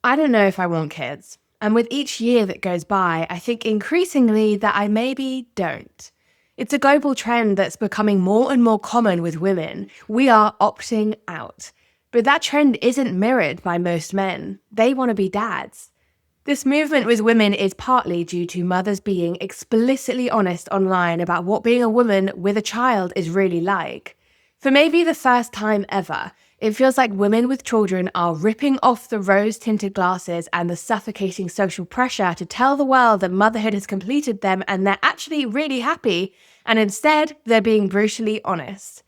I don't know if I want kids. And with each year that goes by, I think increasingly that I maybe don't. It's a global trend that's becoming more and more common with women. We are opting out. But that trend isn't mirrored by most men. They want to be dads. This movement with women is partly due to mothers being explicitly honest online about what being a woman with a child is really like. For maybe the first time ever, it feels like women with children are ripping off the rose-tinted glasses and the suffocating social pressure to tell the world that motherhood has completed them and they're actually really happy, and instead, they're being brutally honest.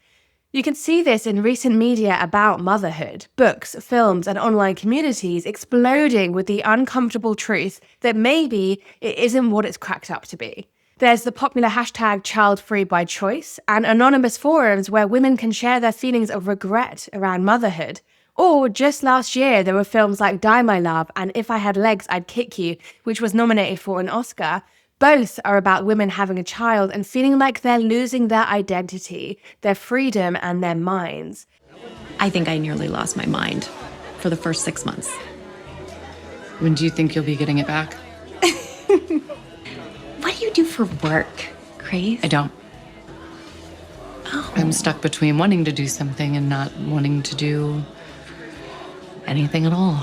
You can see this in recent media about motherhood, books, films, and online communities exploding with the uncomfortable truth that maybe it isn't what it's cracked up to be. There's the popular hashtag #childfreebychoice and anonymous forums where women can share their feelings of regret around motherhood. Or just last year, there were films like Die My Love and If I Had Legs, I'd Kick You, which was nominated for an Oscar. Both are about women having a child and feeling like they're losing their identity, their freedom, and their minds. I think I nearly lost my mind for the first 6 months. When do you think you'll be getting it back? What do you do for work, Grace? I don't. Oh. I'm stuck between wanting to do something and not wanting to do anything at all.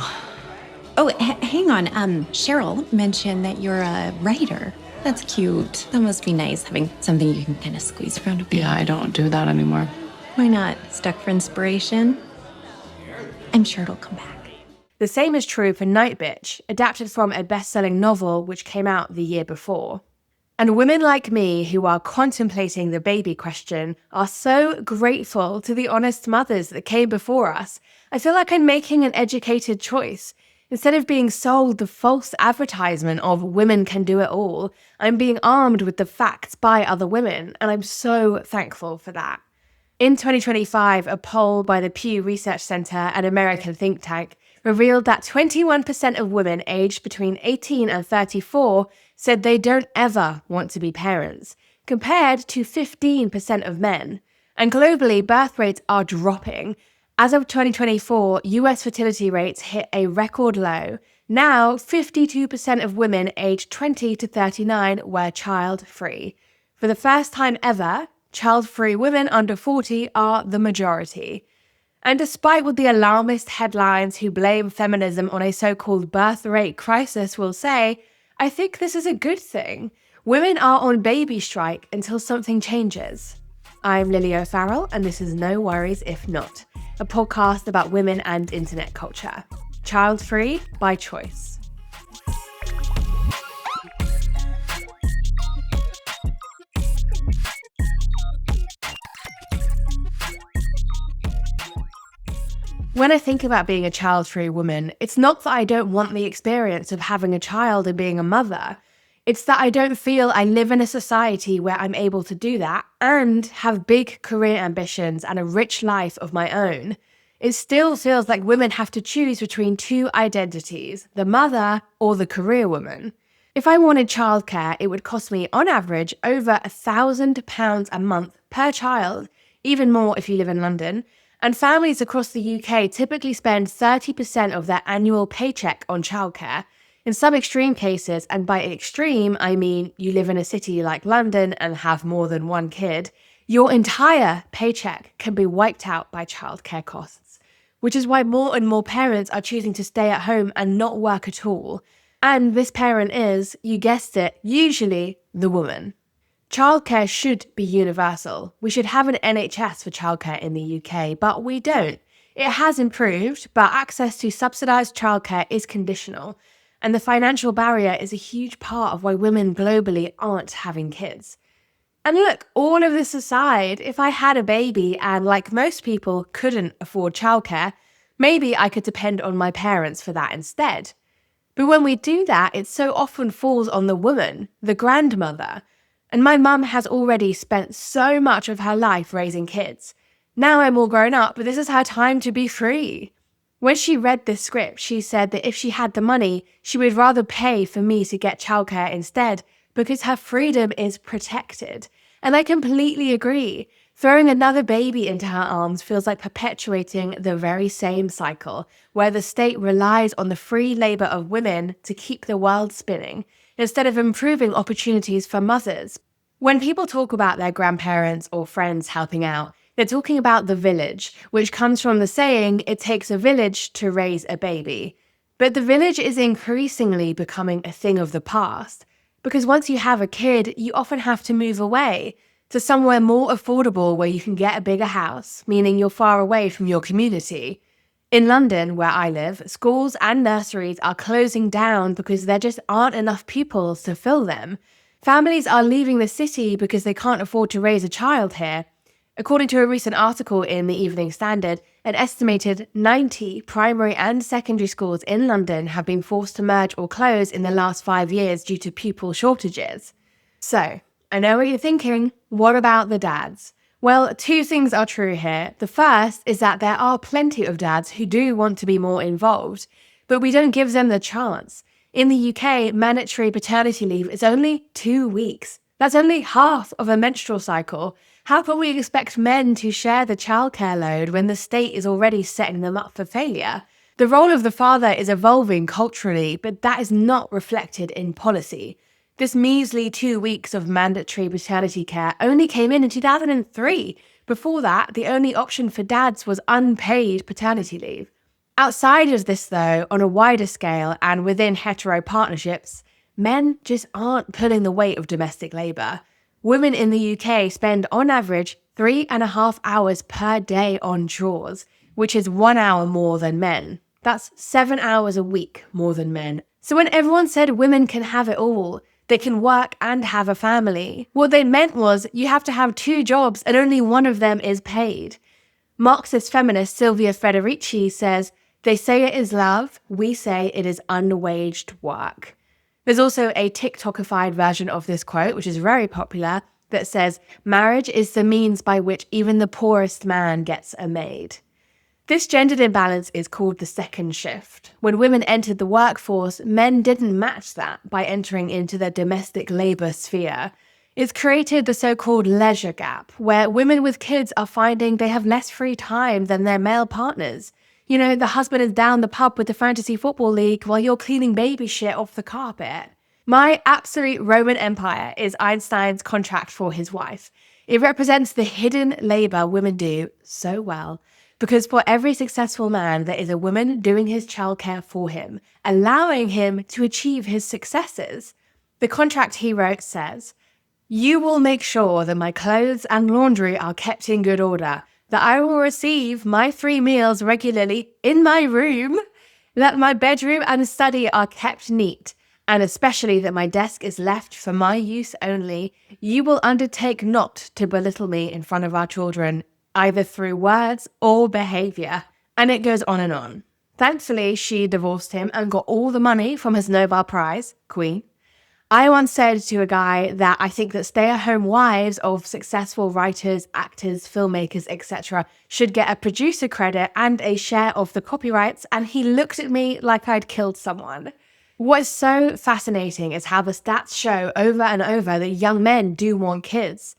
Oh, hang on. Cheryl mentioned that you're a writer. That's cute. That must be nice, having something you can kind of squeeze around a bit. Yeah, I don't do that anymore. Why not? Stuck for inspiration? I'm sure it'll come back. The same is true for Nightbitch, adapted from a best-selling novel which came out the year before. And women like me who are contemplating the baby question are so grateful to the honest mothers that came before us. I feel like I'm making an educated choice. Instead of being sold the false advertisement of women can do it all, I'm being armed with the facts by other women, and I'm so thankful for that. In 2025, a poll by the Pew Research Center, an American think tank, revealed that 21% of women aged between 18 and 34 said they don't ever want to be parents, compared to 15% of men. And globally, birth rates are dropping. As of 2024, US fertility rates hit a record low. Now, 52% of women aged 20 to 39 were child-free. For the first time ever, child-free women under 40 are the majority. And despite what the alarmist headlines who blame feminism on a so-called birth rate crisis will say, I think this is a good thing. Women are on baby strike until something changes. I'm lilyofarrell, and this is No Worries If Not, a podcast about women and internet culture. Child-free by choice. When I think about being a child-free woman, it's not that I don't want the experience of having a child and being a mother. It's that I don't feel I live in a society where I'm able to do that and have big career ambitions and a rich life of my own. It still feels like women have to choose between two identities, the mother or the career woman. If I wanted childcare, it would cost me, on average, over £1,000 a month per child, even more if you live in London. And families across the UK typically spend 30% of their annual paycheck on childcare. In some extreme cases, and by extreme, I mean you live in a city like London and have more than one kid, your entire paycheck can be wiped out by childcare costs. Which is why more and more parents are choosing to stay at home and not work at all. And this parent is, you guessed it, usually the woman. Childcare should be universal. We should have an NHS for childcare in the UK, but we don't. It has improved, but access to subsidised childcare is conditional, and the financial barrier is a huge part of why women globally aren't having kids. And look, all of this aside, if I had a baby and, like most people, couldn't afford childcare, maybe I could depend on my parents for that instead. But when we do that, it so often falls on the woman, the grandmother. And my mum has already spent so much of her life raising kids. Now I'm all grown up, but this is her time to be free. When she read this script, she said that if she had the money, she would rather pay for me to get childcare instead because her freedom is protected. And I completely agree. Throwing another baby into her arms feels like perpetuating the very same cycle, where the state relies on the free labor of women to keep the world spinning, instead of improving opportunities for mothers. When people talk about their grandparents or friends helping out, they're talking about the village, which comes from the saying, it takes a village to raise a baby. But the village is increasingly becoming a thing of the past, because once you have a kid, you often have to move away to somewhere more affordable where you can get a bigger house, meaning you're far away from your community. In London, where I live, schools and nurseries are closing down because there just aren't enough pupils to fill them. Families are leaving the city because they can't afford to raise a child here. According to a recent article in the Evening Standard, an estimated 90 primary and secondary schools in London have been forced to merge or close in the last 5 years due to pupil shortages. So, I know what you're thinking. What about the dads? Well, two things are true here. The first is that there are plenty of dads who do want to be more involved, but we don't give them the chance. In the UK, mandatory paternity leave is only 2 weeks. That's only half of a menstrual cycle. How can we expect men to share the childcare load when the state is already setting them up for failure? The role of the father is evolving culturally, but that is not reflected in policy. This measly 2 weeks of mandatory paternity care only came in 2003. Before that, the only option for dads was unpaid paternity leave. Outside of this, though, on a wider scale and within hetero partnerships, men just aren't pulling the weight of domestic labour. Women in the UK spend, on average, 3.5 hours per day on chores, which is 1 hour more than men. That's 7 hours a week more than men. So when everyone said women can have it all, they can work and have a family, what they meant was you have to have 2 jobs and only one of them is paid. Marxist feminist Silvia Federici says, "They say it is love, we say it is unwaged work." There's also a TikTokified version of this quote, which is very popular, that says, "Marriage is the means by which even the poorest man gets a maid." This gendered imbalance is called the second shift. When women entered the workforce, men didn't match that by entering into the domestic labour sphere. It's created the so-called leisure gap, where women with kids are finding they have less free time than their male partners. You know, the husband is down the pub with the fantasy football league while you're cleaning baby shit off the carpet. My absolute Roman empire is Einstein's contract for his wife. It represents the hidden labor women do so well, because for every successful man, there is a woman doing his childcare for him, allowing him to achieve his successes. The contract he wrote says, "You will make sure that my clothes and laundry are kept in good order, that I will receive my 3 meals regularly in my room, that my bedroom and study are kept neat, and especially that my desk is left for my use only. You will undertake not to belittle me in front of our children, either through words or behavior." And it goes on and on. Thankfully, she divorced him and got all the money from his Nobel Prize, Queen. I once said to a guy that I think that stay-at-home wives of successful writers, actors, filmmakers, etc. should get a producer credit and a share of the copyrights, and he looked at me like I'd killed someone. What is so fascinating is how the stats show over and over that young men do want kids,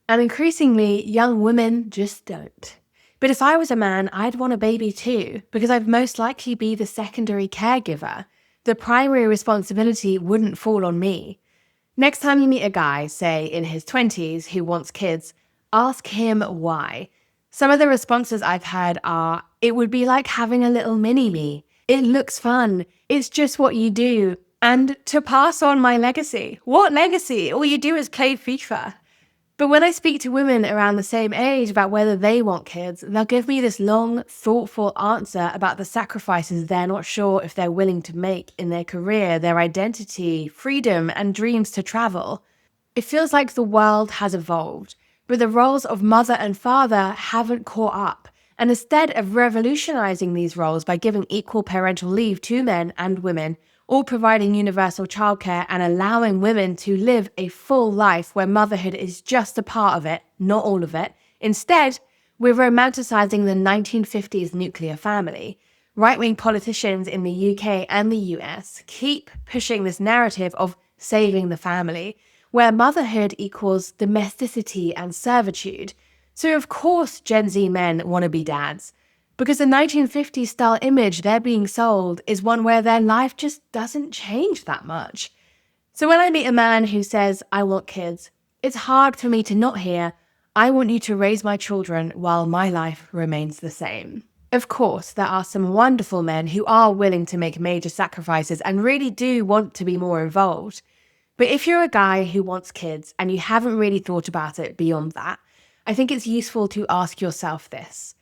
and increasingly young women just don't. But if I was a man, I'd want a baby too, because I'd most likely be the secondary caregiver. The primary responsibility wouldn't fall on me. Next time you meet a guy, say in his 20s, who wants kids, ask him why. Some of the responses I've heard are, "It would be like having a little mini-me. It looks fun. It's just what you do. And to pass on my legacy." What legacy? All you do is play FIFA. But when I speak to women around the same age about whether they want kids, they'll give me this long, thoughtful answer about the sacrifices they're not sure if they're willing to make in their career, their identity, freedom, and dreams to travel. It feels like the world has evolved, but the roles of mother and father haven't caught up. And instead of revolutionizing these roles by giving equal parental leave to men and women, or providing universal childcare and allowing women to live a full life where motherhood is just a part of it, not all of it. Instead, we're romanticizing the 1950s nuclear family. Right-wing politicians in the UK and the US keep pushing this narrative of saving the family, where motherhood equals domesticity and servitude. So of course Gen Z men want to be dads, because the 1950s style image they're being sold is one where their life just doesn't change that much. So when I meet a man who says, I want kids, it's hard for me to not hear, I want you to raise my children while my life remains the same. Of course, there are some wonderful men who are willing to make major sacrifices and really do want to be more involved. But if you're a guy who wants kids and you haven't really thought about it beyond that, I think it's useful to ask yourself this.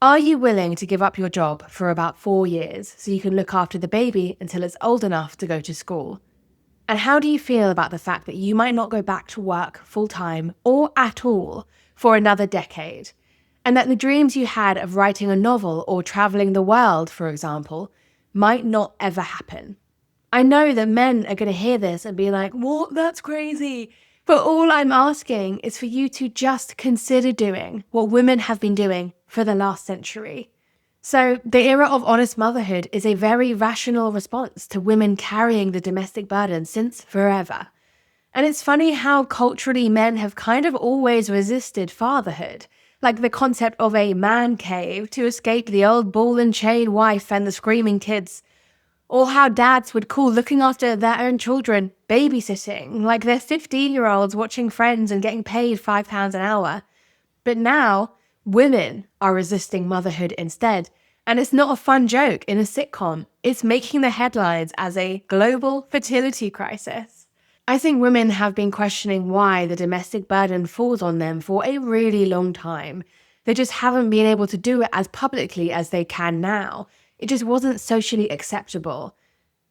Are you willing to give up your job for about 4 years so you can look after the baby until it's old enough to go to school? And how do you feel about the fact that you might not go back to work full-time or at all for another decade? And that the dreams you had of writing a novel or traveling the world, for example, might not ever happen? I know that men are going to hear this and be like, what? That's crazy. But all I'm asking is for you to just consider doing what women have been doing for the last century. So the era of honest motherhood is a very rational response to women carrying the domestic burden since forever. And it's funny how culturally men have kind of always resisted fatherhood, like the concept of a man cave to escape the old ball and chain wife and the screaming kids. Or how dads would call looking after their own children babysitting, like they're 15-year-olds watching Friends and getting paid £5 an hour. But now, women are resisting motherhood instead, and it's not a fun joke in a sitcom. It's making the headlines as a global fertility crisis. I think women have been questioning why the domestic burden falls on them for a really long time. They just haven't been able to do it as publicly as they can now. It just wasn't socially acceptable.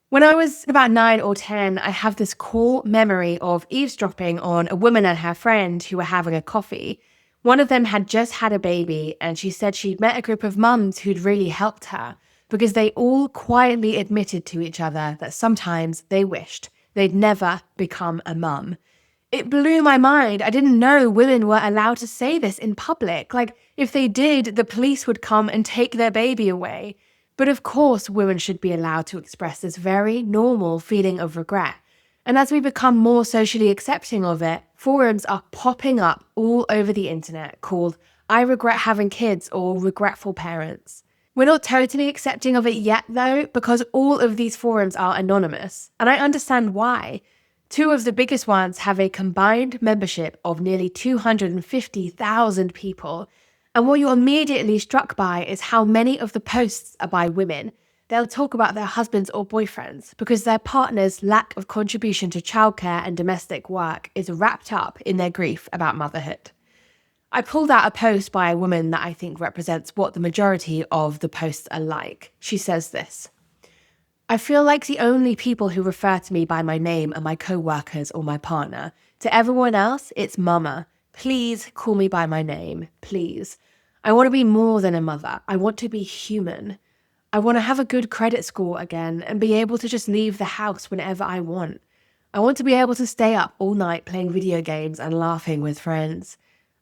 When I was about 9 or 10, I have this core memory of eavesdropping on a woman and her friend who were having a coffee. One of them had just had a baby, and she said she'd met a group of mums who'd really helped her because they all quietly admitted to each other that sometimes they wished they'd never become a mum. It blew my mind. I didn't know women were allowed to say this in public. Like, if they did, the police would come and take their baby away. But of course, women should be allowed to express this very normal feeling of regret. And as we become more socially accepting of it, forums are popping up all over the internet called I Regret Having Kids or Regretful Parents. We're not totally accepting of it yet, though, because all of these forums are anonymous. And I understand why. 2 of the biggest ones have a combined membership of nearly 250,000 people. And what you're immediately struck by is how many of the posts are by women. They'll talk about their husbands or boyfriends because their partner's lack of contribution to childcare and domestic work is wrapped up in their grief about motherhood. I pulled out a post by a woman that I think represents what the majority of the posts are like. She says this: I feel like the only people who refer to me by my name are my co-workers or my partner. To everyone else, it's mama. Please call me by my name, please. I want to be more than a mother. I want to be human. I want to have a good credit score again and be able to just leave the house whenever I want. I want to be able to stay up all night playing video games and laughing with friends.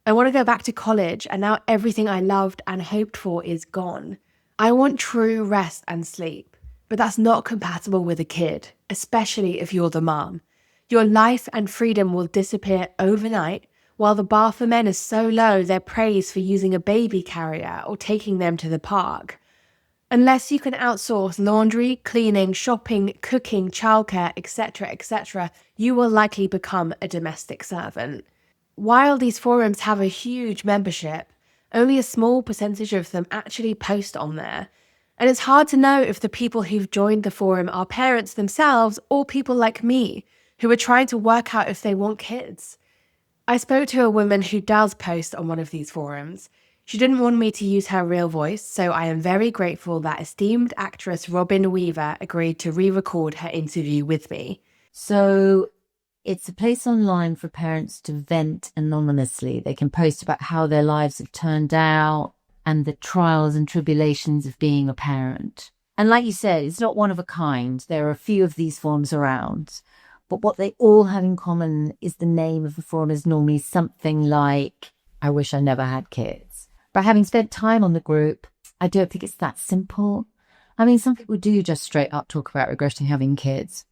I want to go back to college and now everything I loved and hoped for is gone. I want true rest and sleep, but that's not compatible with a kid, especially if you're the mom. Your life and freedom will disappear overnight while the bar for men is so low they're praised for using a baby carrier or taking them to the park. Unless you can outsource laundry, cleaning, shopping, cooking, childcare, etc., you will likely become a domestic servant. While these forums have a huge membership, only a small percentage of them actually post on there. And it's hard to know if the people who've joined the forum are parents themselves or people like me who are trying to work out if they want kids. I spoke to a woman who does post on one of these forums. She didn't want me to use her real voice, so I am very grateful that esteemed actress Robin Weaver agreed to re-record her interview with me. So it's a place online for parents to vent anonymously. They can post about how their lives have turned out and the trials and tribulations of being a parent. And like you said, it's not one of a kind. There are a few of these forums around. But what they all have in common is the name of the forum is normally something like, I wish I never had kids. But having spent time on the group, I don't think it's that simple. I mean, some people do just straight up talk about regretting having kids.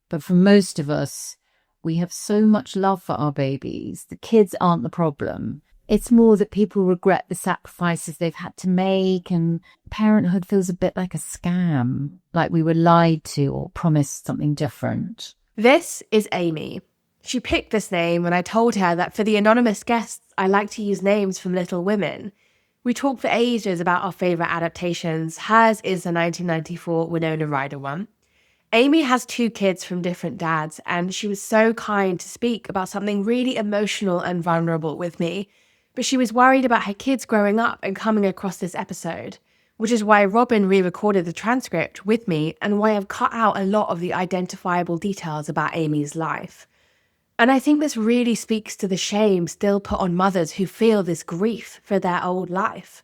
But for most of us, we have so much love for our babies. The kids aren't the problem. It's more that people regret the sacrifices they've had to make, and parenthood feels a bit like a scam, like we were lied to or promised something different. This is Amy. She picked this name when I told her that for the anonymous guests, I like to use names from Little Women. We talked for ages about our favourite adaptations. Hers is the 1994 Winona Ryder one. Amy has 2 kids from different dads, and she was so kind to speak about something really emotional and vulnerable with me. But she was worried about her kids growing up and coming across this episode, which is why Robin re-recorded the transcript with me and why I've cut out a lot of the identifiable details about Amy's life. And I think this really speaks to the shame still put on mothers who feel this grief for their old life.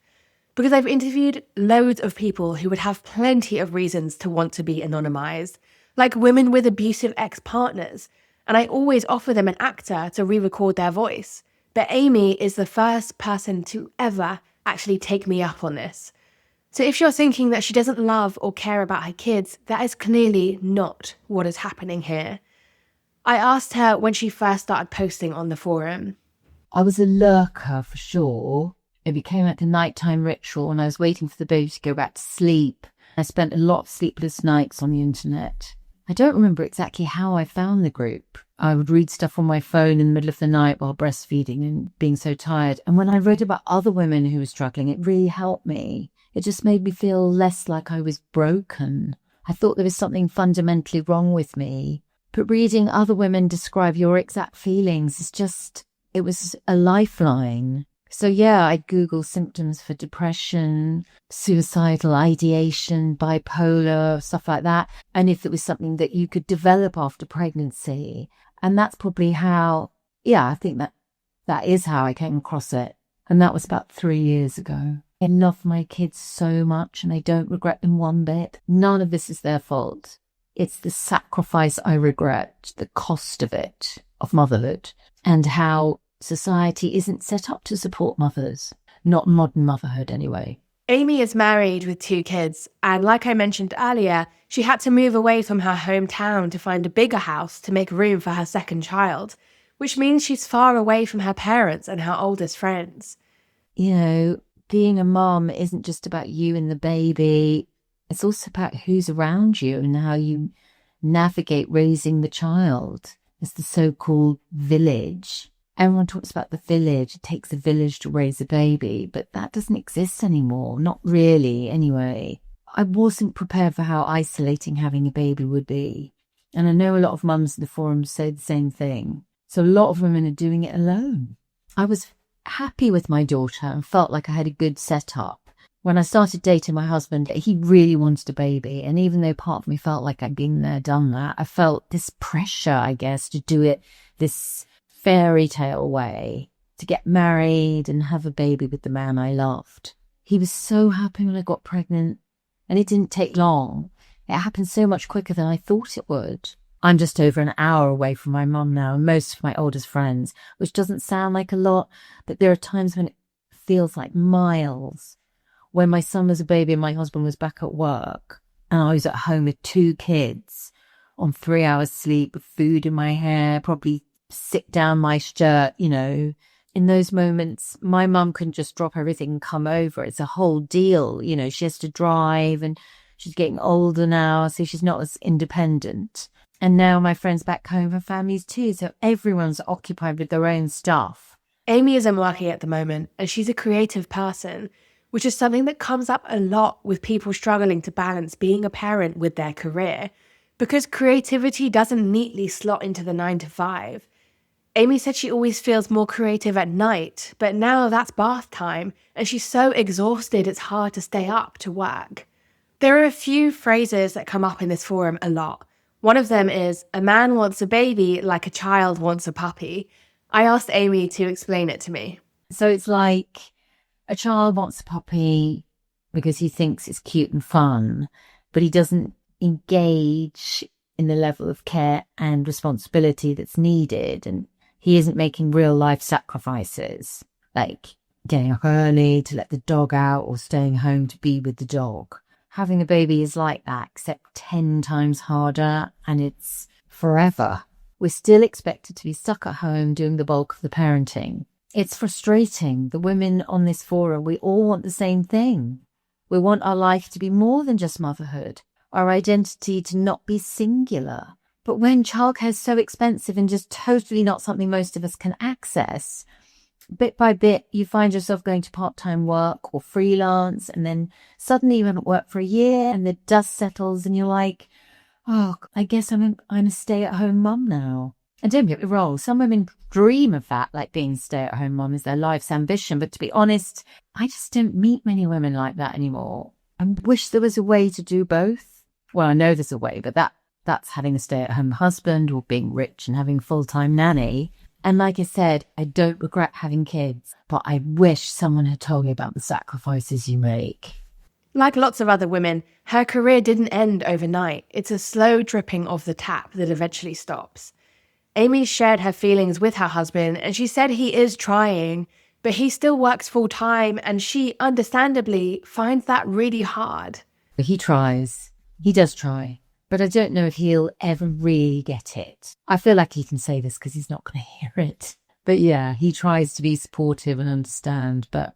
Because I've interviewed loads of people who would have plenty of reasons to want to be anonymized, like women with abusive ex-partners, and I always offer them an actor to re-record their voice. But Amy is the first person to ever actually take me up on this. So if you're thinking that she doesn't love or care about her kids, that is clearly not what is happening here. I asked her when she first started posting on the forum. I was a lurker for sure. It became like a nighttime ritual when I was waiting for the baby to go back to sleep. I spent a lot of sleepless nights on the internet. I don't remember exactly how I found the group. I would read stuff on my phone in the middle of the night while breastfeeding and being so tired. And when I read about other women who were struggling, it really helped me. It just made me feel less like I was broken. I thought there was something fundamentally wrong with me. But reading other women describe your exact feelings is just, it was a lifeline. So yeah, I'd Google symptoms for depression, suicidal ideation, bipolar, stuff like that. And if it was something that you could develop after pregnancy. And that's probably how, I think that is how I came across it. And that was about 3 years ago. I love my kids so much and I don't regret them one bit. None of this is their fault. It's the sacrifice I regret, the cost of it, of motherhood, and how society isn't set up to support mothers. Not modern motherhood, anyway. Amy is married with 2 kids, and like I mentioned earlier, she had to move away from her hometown to find a bigger house to make room for her second child, which means she's far away from her parents and her oldest friends. You know, being a mom isn't just about you and the baby. It's also about who's around you and how you navigate raising the child. It's the so-called village. Everyone talks about the village. It takes a village to raise a baby, but that doesn't exist anymore. Not really, anyway. I wasn't prepared for how isolating having a baby would be. And I know a lot of mums in the forums say the same thing. So a lot of women are doing it alone. I was happy with my daughter and felt like I had a good setup. When I started dating my husband, he really wanted a baby. And even though part of me felt like I'd been there, done that, I felt this pressure, I guess, to do it this fairy tale way, to get married and have a baby with the man I loved. He was so happy when I got pregnant, and it didn't take long. It happened so much quicker than I thought it would. I'm just over an hour away from my mum now and most of my oldest friends, which doesn't sound like a lot, but there are times when it feels like miles. When my son was a baby and my husband was back at work, and I was at home with 2 kids on 3 hours sleep, with food in my hair, probably sit down my shirt, you know. In those moments, my mum couldn't just drop everything and come over. It's a whole deal, you know. She has to drive and she's getting older now, so she's not as independent. And now my friends back home have families too, so everyone's occupied with their own stuff. Amy isn't working at the moment, and she's a creative person, which is something that comes up a lot with people struggling to balance being a parent with their career, because creativity doesn't neatly slot into the 9 to 5. Amy said she always feels more creative at night, but now that's bath time, and she's so exhausted it's hard to stay up to work. There are a few phrases that come up in this forum a lot. One of them is, a man wants a baby like a child wants a puppy. I asked Amy to explain it to me. So it's like a child wants a puppy because he thinks it's cute and fun, but he doesn't engage in the level of care and responsibility that's needed, and he isn't making real life sacrifices, like getting up early to let the dog out or staying home to be with the dog. Having a baby is like that, except 10 times harder, and it's forever. We're still expected to be stuck at home doing the bulk of the parenting. It's frustrating. The women on this forum, we all want the same thing. We want our life to be more than just motherhood, our identity to not be singular. But when childcare is so expensive and just totally not something most of us can access, bit by bit, you find yourself going to part-time work or freelance, and then suddenly you haven't worked for a year and the dust settles and you're like, oh, I guess I'm a stay-at-home mum now. And don't get me wrong, some women dream of that, like being stay-at-home mum is their life's ambition. But to be honest, I just don't meet many women like that anymore. I wish there was a way to do both. Well, I know there's a way, but that's having a stay-at-home husband or being rich and having a full-time nanny. And like I said, I don't regret having kids, but I wish someone had told me about the sacrifices you make. Like lots of other women, her career didn't end overnight. It's a slow dripping of the tap that eventually stops. Amy shared her feelings with her husband, and she said he is trying, but he still works full-time, and she, understandably, finds that really hard. He tries. He does try. But I don't know if he'll ever really get it. I feel like he can say this because he's not going to hear it. But yeah, he tries to be supportive and understand, but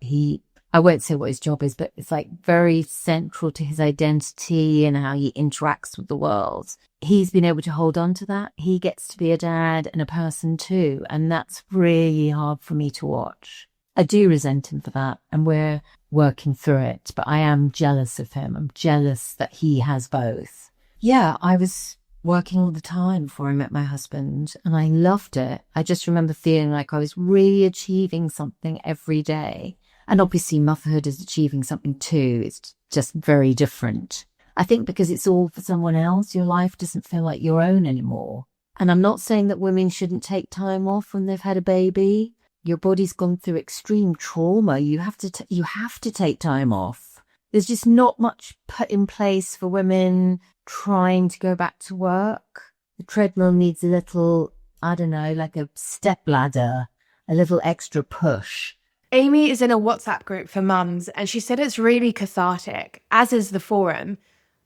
I won't say what his job is, but it's like very central to his identity and how he interacts with the world. He's been able to hold on to that. He gets to be a dad and a person too. And that's really hard for me to watch. I do resent him for that, and we're working through it, but I am jealous of him. I'm jealous that he has both. Yeah, I was working all the time before I met my husband, and I loved it. I just remember feeling like I was really achieving something every day. And obviously motherhood is achieving something too. It's just very different. I think because it's all for someone else, your life doesn't feel like your own anymore. And I'm not saying that women shouldn't take time off when they've had a baby. Your body's gone through extreme trauma. You have to take time off. There's just not much put in place for women trying to go back to work. The treadmill needs a little, I don't know, like a step ladder, a little extra push. Amy is in a WhatsApp group for mums, and she said it's really cathartic, as is the forum.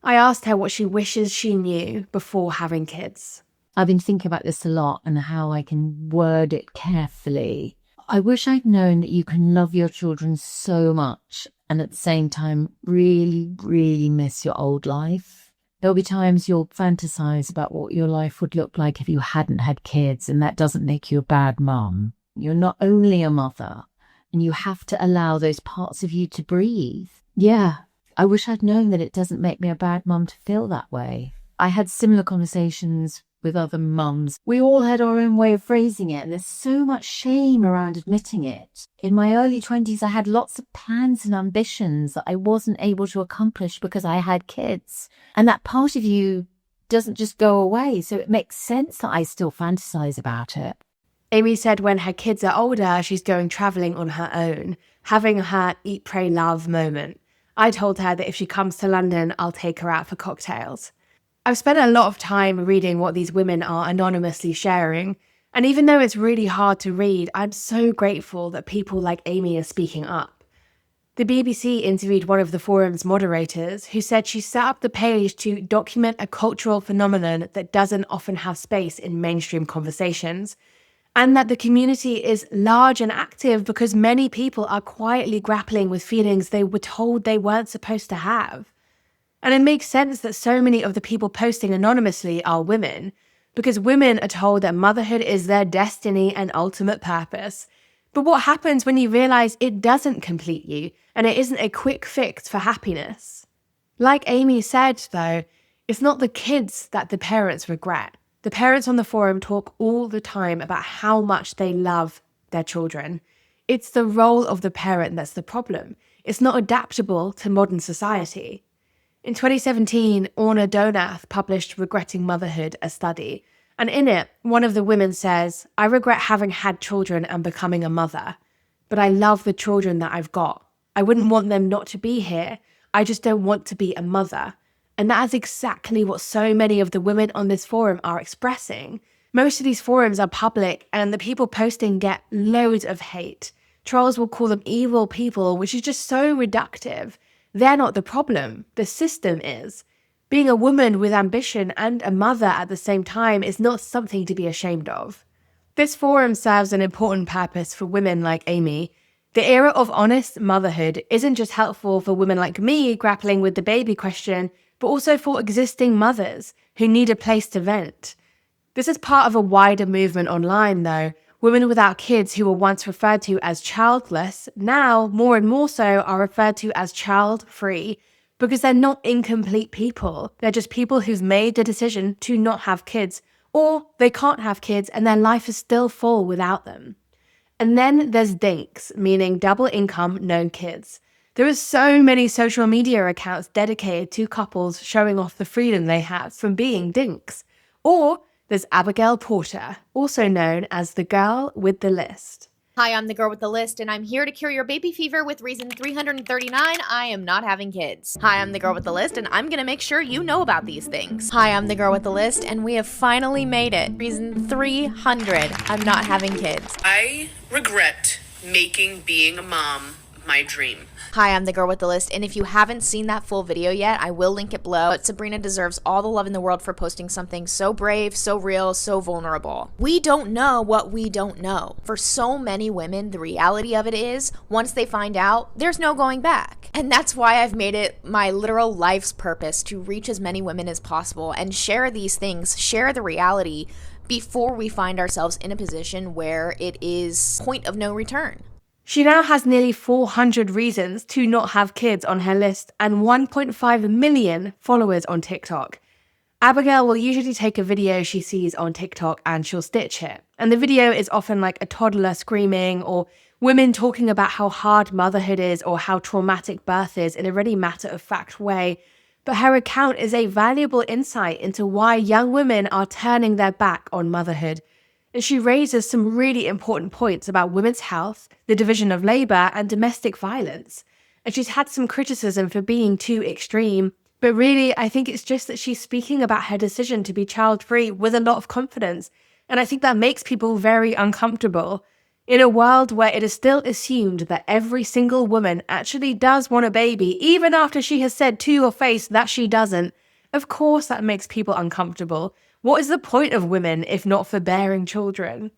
I asked her what she wishes she knew before having kids. I've been thinking about this a lot and how I can word it carefully. I wish I'd known that you can love your children so much and at the same time really, really miss your old life. There'll be times you'll fantasize about what your life would look like if you hadn't had kids, and that doesn't make you a bad mum. You're not only a mother, and you have to allow those parts of you to breathe. Yeah, I wish I'd known that it doesn't make me a bad mum to feel that way. I had similar conversations with other mums. We all had our own way of phrasing it, and there's so much shame around admitting it. In my early 20s, I had lots of plans and ambitions that I wasn't able to accomplish because I had kids. And that part of you doesn't just go away, so it makes sense that I still fantasize about it. Amy said when her kids are older, she's going travelling on her own, having her eat, pray, love moment. I told her that if she comes to London, I'll take her out for cocktails. I've spent a lot of time reading what these women are anonymously sharing, and even though it's really hard to read, I'm so grateful that people like Amy are speaking up. The BBC interviewed one of the forum's moderators who said she set up the page to document a cultural phenomenon that doesn't often have space in mainstream conversations, and that the community is large and active because many people are quietly grappling with feelings they were told they weren't supposed to have. And it makes sense that so many of the people posting anonymously are women, because women are told that motherhood is their destiny and ultimate purpose. But what happens when you realize it doesn't complete you and it isn't a quick fix for happiness? Like Amy said, though, it's not the kids that the parents regret. The parents on the forum talk all the time about how much they love their children. It's the role of the parent that's the problem. It's not adaptable to modern society. In 2017, Orna Donath published Regretting Motherhood, a study. And in it, one of the women says, I regret having had children and becoming a mother, but I love the children that I've got. I wouldn't want them not to be here. I just don't want to be a mother. And that is exactly what so many of the women on this forum are expressing. Most of these forums are public, and the people posting get loads of hate. Trolls will call them evil people, which is just so reductive. They're not the problem. The system is. Being a woman with ambition and a mother at the same time is not something to be ashamed of. This forum serves an important purpose for women like Amy. The era of honest motherhood isn't just helpful for women like me grappling with the baby question, but also for existing mothers who need a place to vent. This is part of a wider movement online, though. Women without kids who were once referred to as childless, now, more and more so, are referred to as child-free, because they're not incomplete people. They're just people who've made the decision to not have kids, or they can't have kids and their life is still full without them. And then there's dinks, meaning double income, no kids. There are so many social media accounts dedicated to couples showing off the freedom they have from being dinks. Or there's Abigail Porter, also known as the girl with the list. Hi, I'm the girl with the list, and I'm here to cure your baby fever with reason 339, I am not having kids. Hi, I'm the girl with the list, and I'm gonna make sure you know about these things. Hi, I'm the girl with the list, and we have finally made it. Reason 300, I'm not having kids. I regret making being a mom my dream. Hi, I'm the girl with the list, and if you haven't seen that full video yet, I will link it below. But Sabrina deserves all the love in the world for posting something so brave, so real, so vulnerable. We don't know what we don't know. For so many women, the reality of it is, once they find out, there's no going back. And that's why I've made it my literal life's purpose to reach as many women as possible and share these things, share the reality, before we find ourselves in a position where it is point of no return. She now has nearly 400 reasons to not have kids on her list and 1.5 million followers on TikTok. Abigail will usually take a video she sees on TikTok and she'll stitch it. And the video is often like a toddler screaming or women talking about how hard motherhood is or how traumatic birth is in a really matter-of-fact way. But her account is a valuable insight into why young women are turning their back on motherhood. And she raises some really important points about women's health, the division of labour, and domestic violence. And she's had some criticism for being too extreme, but really, I think it's just that she's speaking about her decision to be child-free with a lot of confidence. And I think that makes people very uncomfortable. In a world where it is still assumed that every single woman actually does want a baby, even after she has said to your face that she doesn't, of course that makes people uncomfortable. What is the point of women if not for bearing children?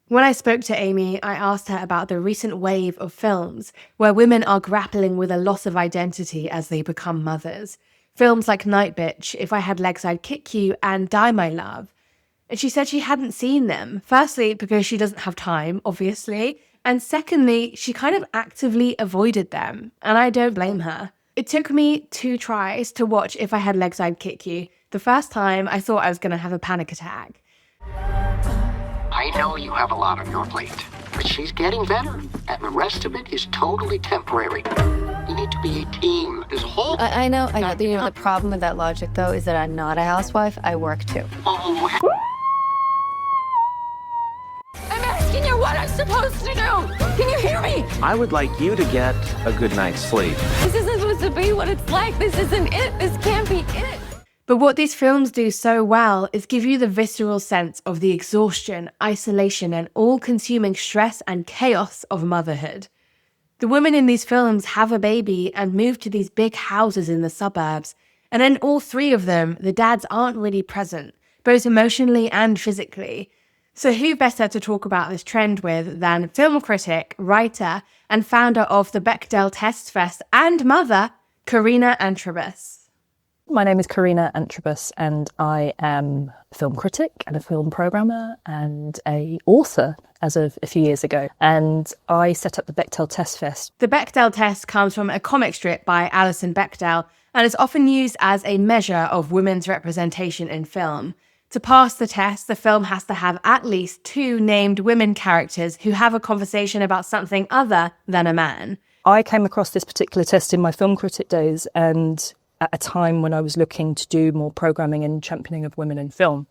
When I spoke to Amy, I asked her about the recent wave of films where women are grappling with a loss of identity as they become mothers. Films like Nightbitch, If I Had Legs I'd Kick You, and Die My Love. And she said she hadn't seen them, firstly because she doesn't have time, obviously, and secondly, she kind of actively avoided them, and I don't blame her. It took me 2 tries to watch If I Had Legs I'd Kick You. The first time, I thought I was going to have a panic attack. I know you have a lot on your plate, but she's getting better, and the rest of it is totally temporary. You need to be a team. This whole... I know. The problem with that logic, though, is that I'm not a housewife. I work, too. Oh, I'm asking you what I'm supposed to do! Can you hear me? I would like you to get a good night's sleep. This isn't supposed to be what it's like. This isn't it. This can't be it. But what these films do so well is give you the visceral sense of the exhaustion, isolation, and all-consuming stress and chaos of motherhood. The women in these films have a baby and move to these big houses in the suburbs, and in all 3 of them, the dads aren't really present, both emotionally and physically. So who better to talk about this trend with than film critic, writer, and founder of the Bechdel Test Fest and mother, Corrina Antrobus. My name is Corrina Antrobus, and I am a film critic and a film programmer and an author as of a few years ago. And I set up the Bechdel Test Fest. The Bechdel test comes from a comic strip by Alison Bechdel and is often used as a measure of women's representation in film. To pass the test, the film has to have at least 2 named women characters who have a conversation about something other than a man. I came across this particular test in my film critic days, and at a time when I was looking to do more programming and championing of women in film.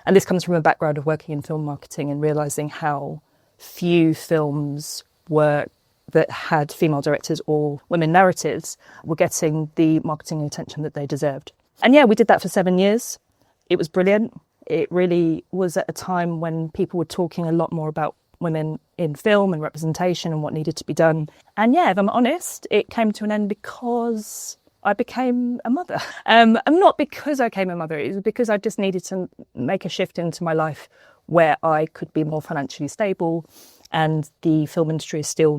And this comes from a background of working in film marketing and realising how few films were that had female directors or women narratives were getting the marketing attention that they deserved. And yeah, we did that for 7 years. It was brilliant. It really was at a time when people were talking a lot more about women in film and representation and what needed to be done. And yeah, if I'm honest, it came to an end because I became a mother. And not because I became a mother, it was because I just needed to make a shift into my life where I could be more financially stable. And the film industry is still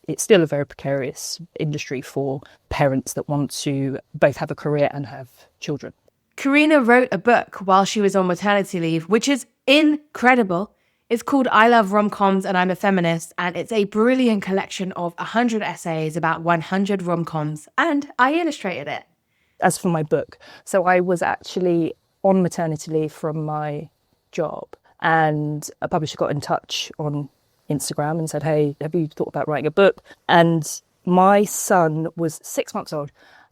it's still a very precarious industry for parents that want to both have a career and have children. Corrina wrote a book while she was on maternity leave, which is incredible. It's called I Love Rom-Coms and I'm a Feminist, and it's a brilliant collection of 100 essays about 100 rom-coms, and I illustrated it. As for my book, so I was actually on maternity leave from my job, and a publisher got in touch on Instagram and said, hey, have you thought about writing a book? And my son was 6 months old,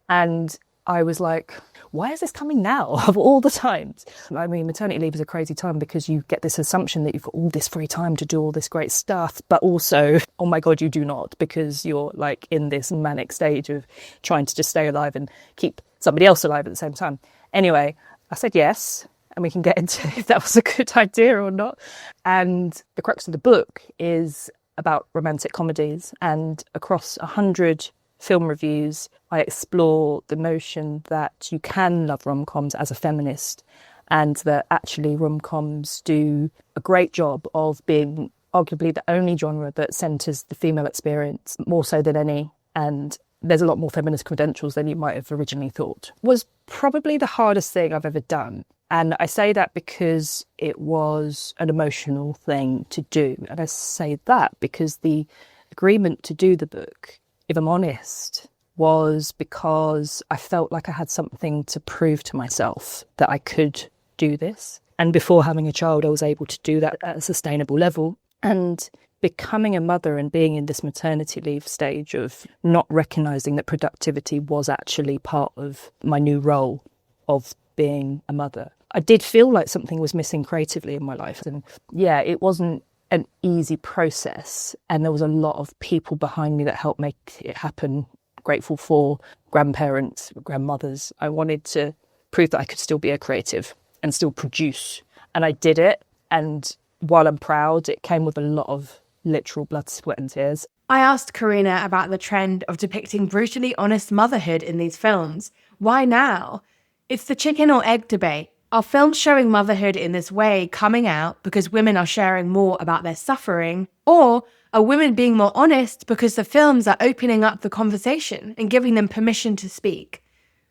and I was like, why is this coming now of all the times? I mean, maternity leave is a crazy time because you get this assumption that you've got all this free time to do all this great stuff, but also, oh my God, you do not, because you're like in this manic stage of trying to just stay alive and keep somebody else alive at the same time. Anyway, I said yes, and we can get into if that was a good idea or not. And the crux of the book is about romantic comedies, and across 100 film reviews, I explore the notion that you can love rom-coms as a feminist, and that actually rom-coms do a great job of being arguably the only genre that centres the female experience more so than any, and there's a lot more feminist credentials than you might have originally thought. Was probably the hardest thing I've ever done. And I say that because it was an emotional thing to do. And I say that because the agreement to do the book, if I'm honest, was because I felt like I had something to prove to myself that I could do this. And before having a child, I was able to do that at a sustainable level. And becoming a mother and being in this maternity leave stage of not recognising that productivity was actually part of my new role of being a mother, I did feel like something was missing creatively in my life. And yeah, it wasn't an easy process. And there was a lot of people behind me that helped make it happen. Grateful for grandparents, grandmothers. I wanted to prove that I could still be a creative and still produce. And I did it. And while I'm proud, it came with a lot of literal blood, sweat and tears. I asked Corrina about the trend of depicting brutally honest motherhood in these films. Why now? It's the chicken or egg debate. Are films showing motherhood in this way coming out because women are sharing more about their suffering? Or are women being more honest because the films are opening up the conversation and giving them permission to speak?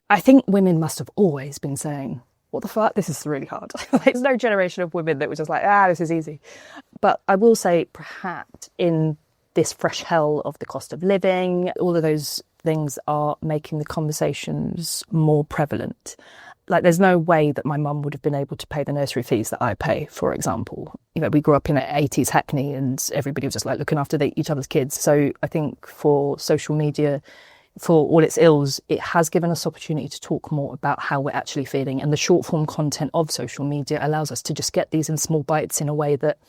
I think women must have always been saying, what the fuck, this is really hard. There's no generation of women that was just like, this is easy. But I will say perhaps in this fresh hell of the cost of living, all of those things are making the conversations more prevalent. Like, there's no way that my mum would have been able to pay the nursery fees that I pay, for example. You know, we grew up in an 80s Hackney and everybody was just like looking after each other's kids. So I think for social media, for all its ills, it has given us opportunity to talk more about how we're actually feeling. And the short form content of social media allows us to just get these in small bites in a way that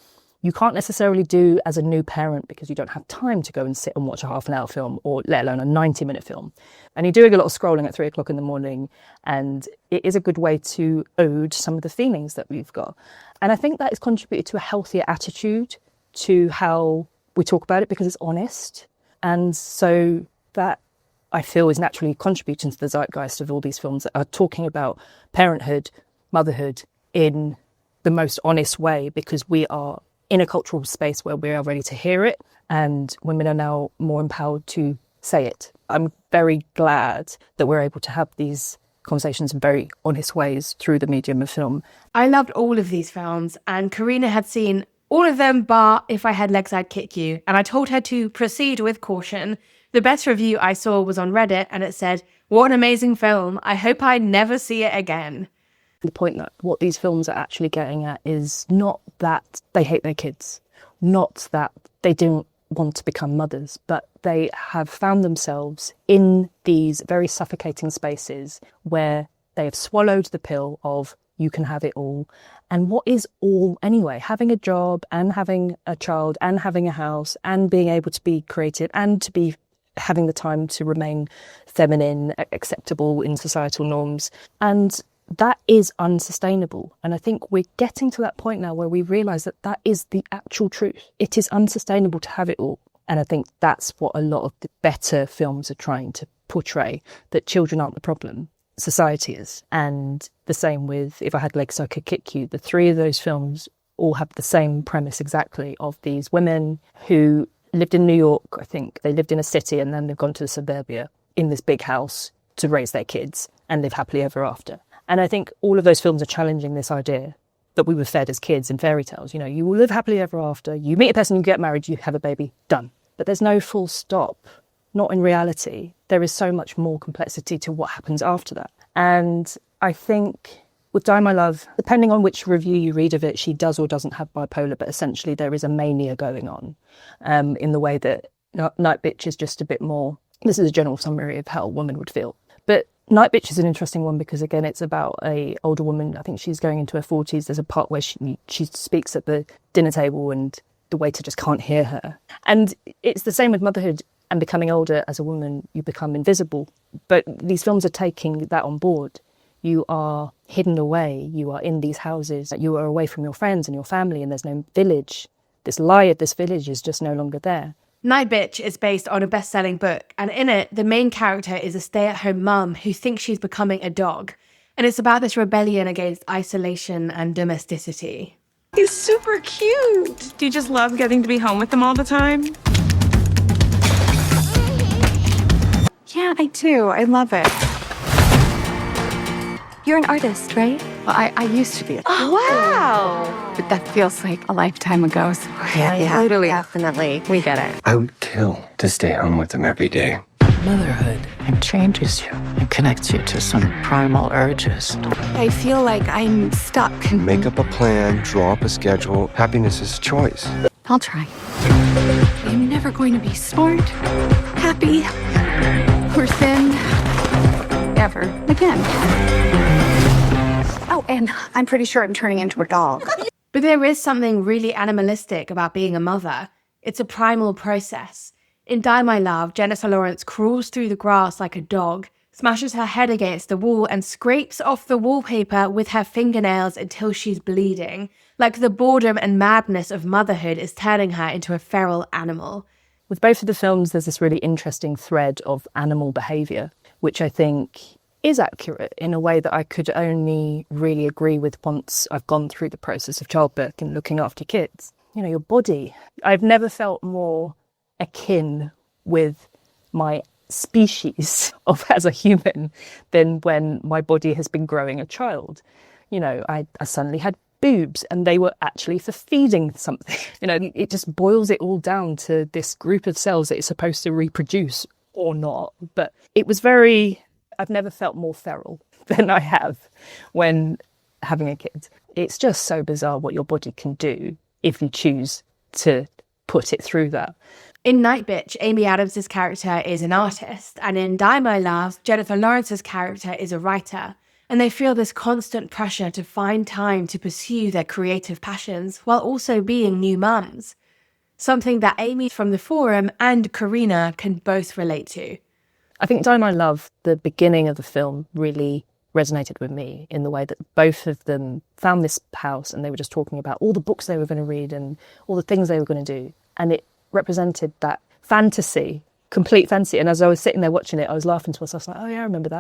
you can't necessarily do as a new parent because you don't have time to go and sit and watch a half an hour film, or let alone a 90-minute film. And you're doing a lot of scrolling at 3 o'clock in the morning, and it is a good way to ode some of the feelings that we've got. And I think that has contributed to a healthier attitude to how we talk about it because it's honest. And so that, I feel, is naturally contributing to the zeitgeist of all these films that are talking about parenthood, motherhood in the most honest way, because we are in a cultural space where we are ready to hear it, and women are now more empowered to say it. I'm very glad that we're able to have these conversations in very honest ways through the medium of film. I loved all of these films, and Corrina had seen all of them bar If I Had Legs I'd Kick You, and I told her to proceed with caution. The best review I saw was on Reddit, and it said, "What an amazing film. I hope I never see it again." The point that what these films are actually getting at is not that they hate their kids, not that they don't want to become mothers, but they have found themselves in these very suffocating spaces where they have swallowed the pill of you can have it all. And what is all anyway? Having a job and having a child and having a house and being able to be creative and to be having the time to remain feminine, acceptable in societal norms. And that is unsustainable. And I think we're getting to that point now where we realise that that is the actual truth. It is unsustainable to have it all. And I think that's what a lot of the better films are trying to portray, that children aren't the problem, society is. And the same with If I Had Legs I Could Kick You. The three of those films all have the same premise exactly of these women who lived in New York. I think they lived in a city and then they've gone to suburbia in this big house to raise their kids and live happily ever after. And I think all of those films are challenging this idea that we were fed as kids in fairy tales. You know, you will live happily ever after, you meet a person, you get married, you have a baby, done. But there's no full stop. Not in reality. There is so much more complexity to what happens after that. And I think with Die My Love, depending on which review you read of it, she does or doesn't have bipolar, but essentially there is a mania going on in the way that Nightbitch is just a bit more, this is a general summary of how a woman would feel. But Nightbitch is an interesting one because, again, it's about a older woman. I think she's going into her 40s. There's a part where she speaks at the dinner table and the waiter just can't hear her. And it's the same with motherhood and becoming older as a woman, you become invisible. But these films are taking that on board. You are hidden away. You are in these houses. You are away from your friends and your family, and there's no village. This lie of this village is just no longer there. Nightbitch is based on a best-selling book, and in it, the main character is a stay-at-home mum who thinks she's becoming a dog. And it's about this rebellion against isolation and domesticity. He's super cute. Do you just love getting to be home with them all the time? Yeah, I do. I love it. You're an artist, right? Well, I used to be. Wow! But that feels like a lifetime ago. So Yeah, totally. definitely. We get it. I would kill to stay home with them every day. Motherhood, it changes you. It connects you to some primal urges. I feel like I'm stuck. Make up a plan, draw up a schedule. Happiness is a choice. I'll try. I'm never going to be smart, happy, or thin ever again. Oh, and I'm pretty sure I'm turning into a dog. But there is something really animalistic about being a mother. It's a primal process. In Die My Love, Jennifer Lawrence crawls through the grass like a dog, smashes her head against the wall, and scrapes off the wallpaper with her fingernails until she's bleeding. Like the boredom and madness of motherhood is turning her into a feral animal. With both of the films, there's this really interesting thread of animal behaviour, which I think is accurate in a way that I could only really agree with once I've gone through the process of childbirth and looking after kids. You know, your body. I've never felt more akin with my species as a human than when my body has been growing a child. You know, I suddenly had boobs and they were actually for feeding something. You know, it just boils it all down to this group of cells that it's supposed to reproduce or not. But it was I've never felt more feral than I have when having a kid. It's just so bizarre what your body can do if you choose to put it through that. In Nightbitch, Amy Adams' character is an artist, and in Die My Love, Jennifer Lawrence's character is a writer, and they feel this constant pressure to find time to pursue their creative passions while also being new mums. Something that Amy from the forum and Corrina can both relate to. I think Die My Love, the beginning of the film, really resonated with me in the way that both of them found this house and they were just talking about all the books they were going to read and all the things they were going to do. And it represented that fantasy, complete fantasy. And as I was sitting there watching it, I was laughing to myself, like, oh yeah, I remember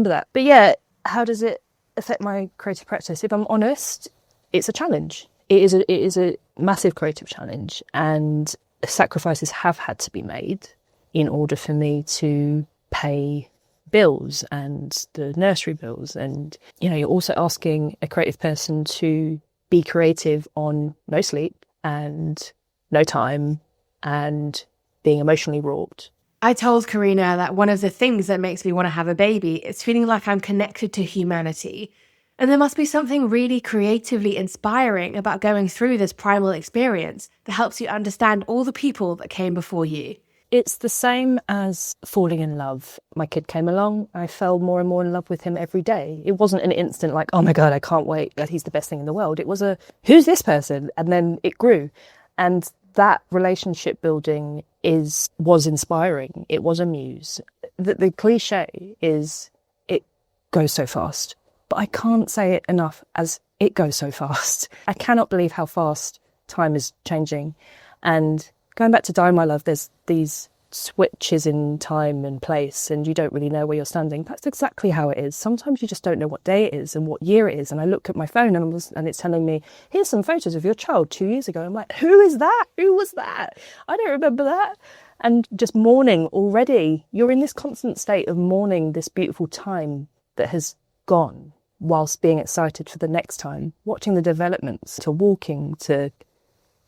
that. But yeah, how does it affect my creative practice? If I'm honest, it's a challenge. It is a massive creative challenge, and sacrifices have had to be made in order for me to pay bills and the nursery bills. And, you know, you're also asking a creative person to be creative on no sleep and no time and being emotionally wrought. I told Corrina that one of the things that makes me want to have a baby is feeling like I'm connected to humanity. And there must be something really creatively inspiring about going through this primal experience that helps you understand all the people that came before you. It's the same as falling in love. My kid came along, I fell more and more in love with him every day. It wasn't an instant like, oh my God, I can't wait, that he's the best thing in the world. It was who's this person? And then it grew. And that relationship building was inspiring. It was a muse. The cliche is it goes so fast. But I can't say it enough as it goes so fast. I cannot believe how fast time is changing. And going back to Die My Love, there's these switches in time and place and you don't really know where you're standing. That's exactly how it is. Sometimes you just don't know what day it is and what year it is. And I look at my phone and it's telling me, here's some photos of your child 2 years ago. I'm like, who is that? Who was that? I don't remember that. And just mourning already. You're in this constant state of mourning this beautiful time that has gone whilst being excited for the next time, watching the developments, to walking, to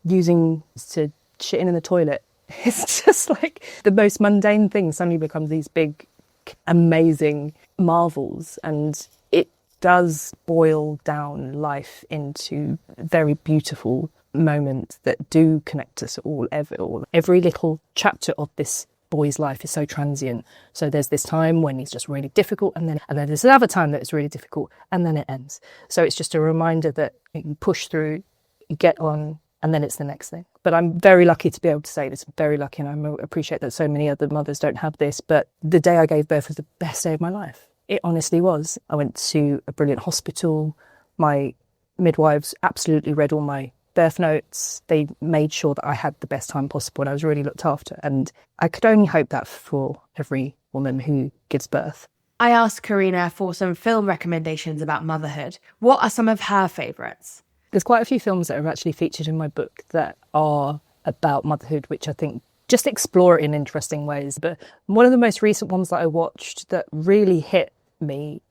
using, to shitting in the toilet. It's just like the most mundane thing suddenly becomes these big, amazing marvels. And it does boil down life into very beautiful moments that do connect us all. Every little chapter of this boy's life is so transient. So there's this time when he's just really difficult, and then there's another time that it's really difficult, and then it ends. So it's just a reminder that you push through, you get on, and then it's the next thing. But I'm very lucky to be able to say this. I'm very lucky, and I appreciate that so many other mothers don't have this. But the day I gave birth was the best day of my life. It honestly was. I went to a brilliant hospital. My midwives absolutely read all my birth notes. They made sure that I had the best time possible and I was really looked after. And I could only hope that for every woman who gives birth. I asked Corrina for some film recommendations about motherhood. What are some of her favourites? There's quite a few films that are actually featured in my book that are about motherhood, which I think just explore it in interesting ways. But one of the most recent ones that I watched that really hit me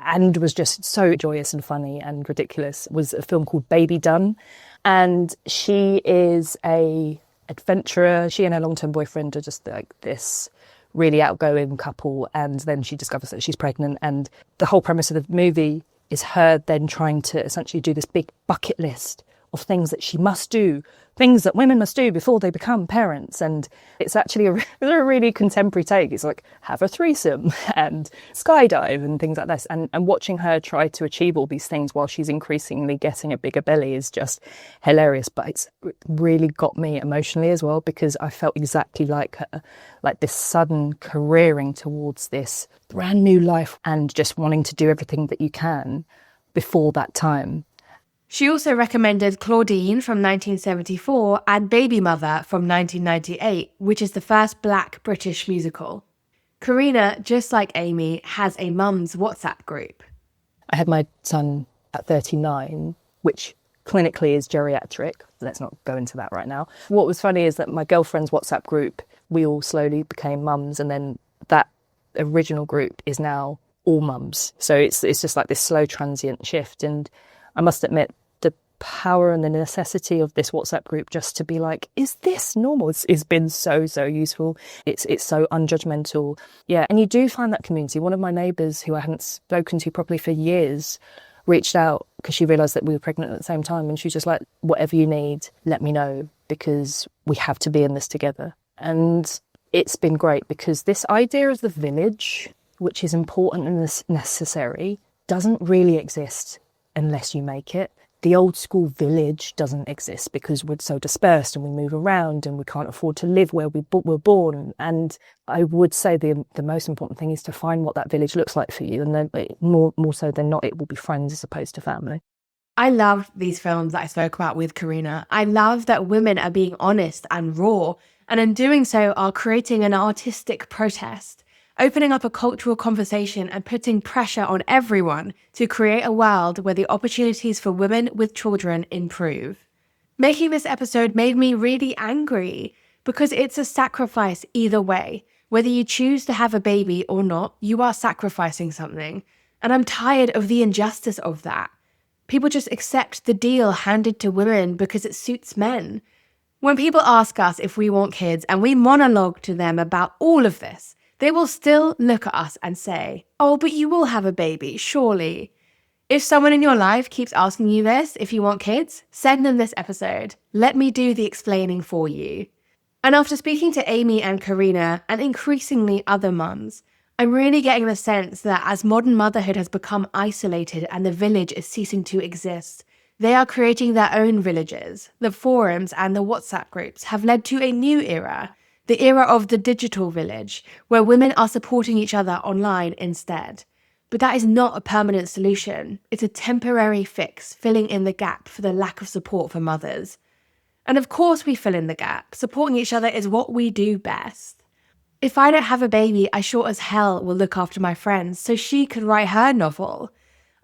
and was just so joyous and funny and ridiculous was a film called Baby Done. And she is a adventurer. She and her long-term boyfriend are just like this really outgoing couple, and then she discovers that she's pregnant, and the whole premise of the movie is her then trying to essentially do this big bucket list of things that she must do, things that women must do before they become parents. And it's actually a really contemporary take. It's like, have a threesome and skydive and things like this. And watching her try to achieve all these things while she's increasingly getting a bigger belly is just hilarious. But it's really got me emotionally as well, because I felt exactly like her, like this sudden careering towards this brand new life and just wanting to do everything that you can before that time. She also recommended Claudine from 1974 and Baby Mother from 1998, which is the first Black British musical. Corrina, just like Amy, has a mum's WhatsApp group. I had my son at 39, which clinically is geriatric. Let's not go into that right now. What was funny is that my girlfriend's WhatsApp group, we all slowly became mums, and then that original group is now all mums. So it's just like this slow transient shift. And I must admit, the power and the necessity of this WhatsApp group just to be like, is this normal? It's been so useful. It's so unjudgmental. Yeah, and you do find that community. One of my neighbours, who I hadn't spoken to properly for years, reached out because she realised that we were pregnant at the same time, and she was just like, whatever you need, let me know, because we have to be in this together. And it's been great, because this idea of the village, which is important and necessary, doesn't really exist unless you make it. The old school village doesn't exist because we're so dispersed and we move around and we can't afford to live where we were born. And I would say the most important thing is to find what that village looks like for you. And then more so than not, it will be friends as opposed to family. I love these films that I spoke about with Corrina. I love that women are being honest and raw, and in doing so are creating an artistic protest, opening up a cultural conversation and putting pressure on everyone to create a world where the opportunities for women with children improve. Making this episode made me really angry, because it's a sacrifice either way. Whether you choose to have a baby or not, you are sacrificing something. And I'm tired of the injustice of that. People just accept the deal handed to women because it suits men. When people ask us if we want kids and we monologue to them about all of this, they will still look at us and say, oh, but you will have a baby, surely. If someone in your life keeps asking you this, if you want kids, send them this episode. Let me do the explaining for you. And after speaking to Amy and Corrina, and increasingly other mums, I'm really getting the sense that as modern motherhood has become isolated and the village is ceasing to exist, they are creating their own villages. The forums and the WhatsApp groups have led to a new era, the era of the digital village, where women are supporting each other online instead. But that is not a permanent solution. It's a temporary fix, filling in the gap for the lack of support for mothers. And of course we fill in the gap. Supporting each other is what we do best. If I don't have a baby, I sure as hell will look after my friends so she can write her novel.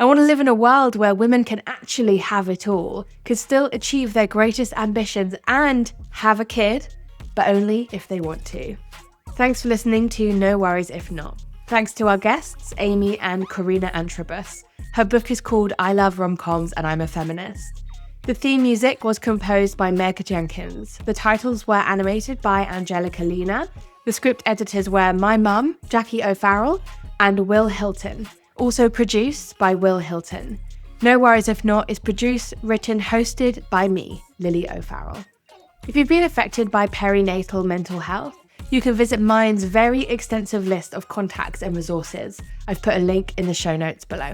I want to live in a world where women can actually have it all, can still achieve their greatest ambitions and have a kid, but only if they want to. Thanks for listening to No Worries If Not. Thanks to our guests, Amy and Corrina Antrobus. Her book is called I Love Rom-Coms and I'm a Feminist. The theme music was composed by Meg Jenkins. The titles were animated by Angelica Lena. The script editors were my mum, Jackie O'Farrell, and Will Hilton. Also produced by Will Hilton. No Worries If Not is produced, written, hosted by me, Lily O'Farrell. If you've been affected by perinatal mental health, you can visit Mind's very extensive list of contacts and resources. I've put a link in the show notes below.